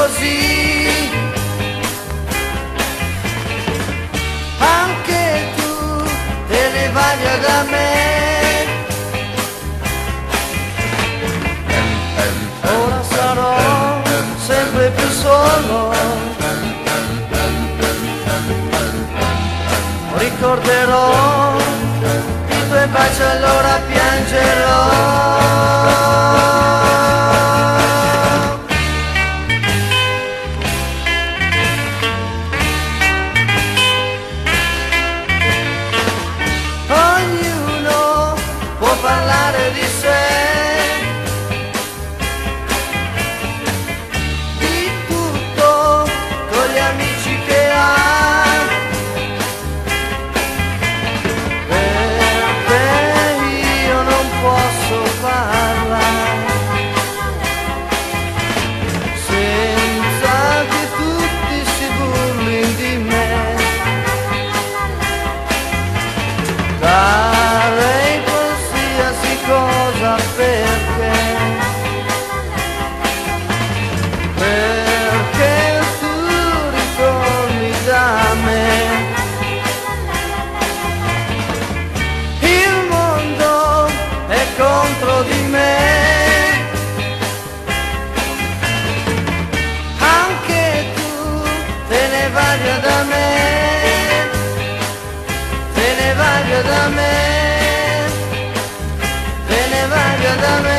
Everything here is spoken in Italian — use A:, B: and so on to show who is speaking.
A: così. Anche tu te ne vai via da me. Ora sarò sempre più solo. Ricorderò i tuoi baci, allora piangerò. Ognuno può parlare di sé, di tutto con gli amici che ha. Senza che tutti si burlino di me, darei qualsiasi cosa perché tu ritorni da me. Il mondo è contro di me. Te ne vai via da me, te ne vai via da me, te ne vai via da me.